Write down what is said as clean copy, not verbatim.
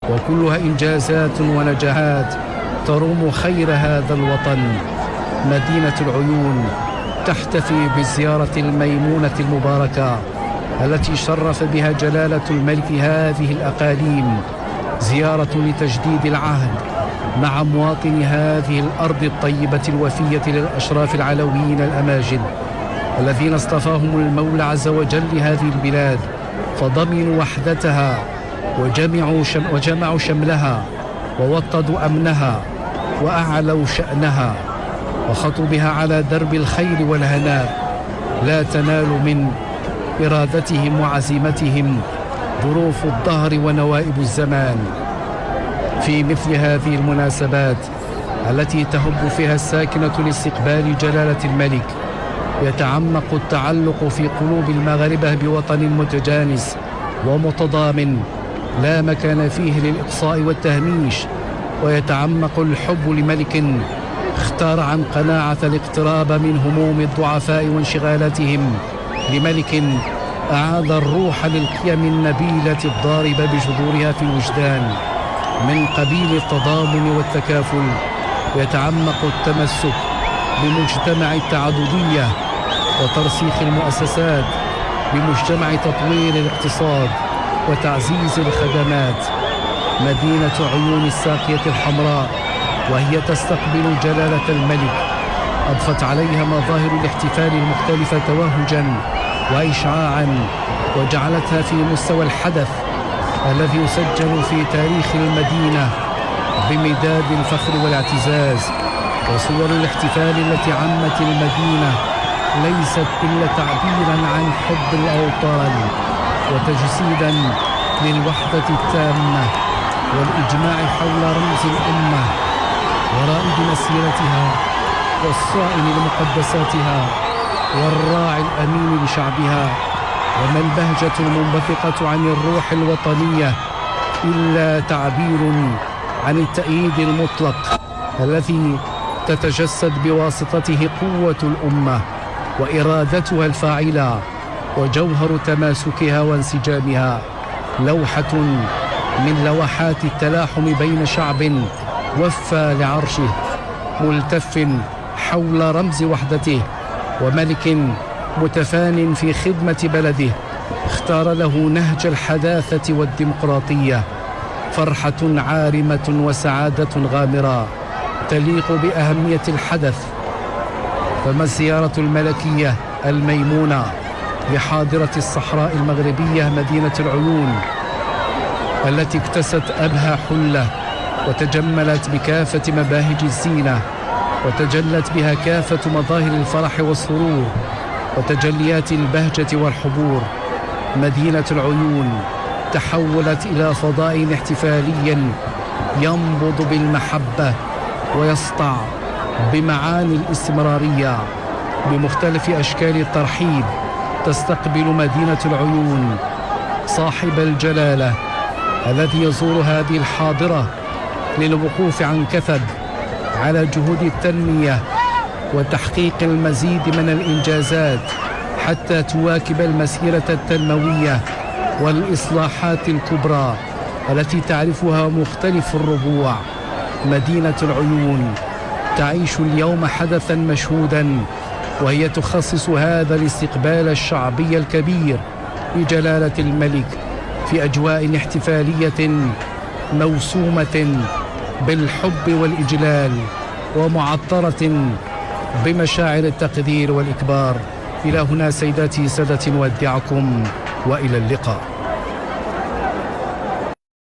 وكلها إنجازات ونجاحات تروم خير هذا الوطن. مدينة العيون تحتفي بزيارة الميمونة المباركة التي شرف بها جلالة الملك هذه الأقاليم، زيارة لتجديد العهد مع مواطني هذه الأرض الطيبة الوفية للأشراف العلويين الأماجد الذين اصطفاهم المولى عز وجل لهذه البلاد، فضمنوا وحدتها وجمعوا شملها ووطدوا أمنها وأعلوا شأنها وخطوا بها على درب الخير والهناء. لا تنال من إرادتهم وعزيمتهم ظروف الدهر ونوائب الزمان. في مثل هذه المناسبات التي تهب فيها الساكنة لاستقبال جلالة الملك، يتعمق التعلق في قلوب المغاربة بوطن متجانس ومتضامن لا مكان فيه للإقصاء والتهميش، ويتعمق الحب لملك اختار عن قناعة الاقتراب من هموم الضعفاء وانشغالاتهم، لملك أعاد الروح للقيم النبيلة الضاربة بجذورها في الوجدان من قبيل التضامن والتكافل. يتعمق التمسك بمجتمع التعددية وترسيخ المؤسسات، بمجتمع تطوير الاقتصاد وتعزيز الخدمات. مدينة عيون الساقية الحمراء وهي تستقبل جلالة الملك أضفت عليها مظاهر الاحتفال المختلفة توهجا وإشعاعا، وجعلتها في مستوى الحدث الذي يسجل في تاريخ المدينة بمداد الفخر والاعتزاز. وصور الاحتفال التي عمت المدينة ليست إلا تعبيرا عن حب الأوطان وتجسيدا للوحدة التامة والإجماع حول رمز الأمة ورائد مسيرتها والصائم لمقدساتها والراعي الأمين لشعبها. وما البهجة المنبثقة عن الروح الوطنية إلا تعبير عن التأييد المطلق الذي تتجسد بواسطته قوة الأمة وإرادتها الفاعلة وجوهر تماسكها وانسجامها. لوحة من لوحات التلاحم بين شعب وفى لعرشه ملتف حول رمز وحدته، وملك متفان في خدمة بلده اختار له نهج الحداثة والديمقراطية. فرحة عارمة وسعادة غامرة تليق بأهمية الحدث. فما الزيارة الملكية الميمونة لحاضرة الصحراء المغربية مدينة العيون التي اكتست أبهى حلة وتجملت بكافة مباهج الزينة وتجلت بها كافة مظاهر الفرح والسرور وتجليات البهجة والحبور. مدينة العيون تحولت إلى فضاء احتفالي ينبض بالمحبة ويسطع بمعاني الاستمرارية. بمختلف أشكال الترحيب تستقبل مدينة العيون صاحب الجلالة الذي يزور هذه الحاضرة للوقوف عن كثب على جهود التنمية وتحقيق المزيد من الإنجازات حتى تواكب المسيرة التنموية والإصلاحات الكبرى التي تعرفها مختلف الربوع. مدينة العيون تعيش اليوم حدثا مشهودا، وهي تخصص هذا الاستقبال الشعبي الكبير لجلالة الملك في أجواء احتفالية موسومة بالحب والإجلال ومعطرة بمشاعر التقدير والإكبار. إلى هنا سيداتي سادتي نودعكم وإلى اللقاء.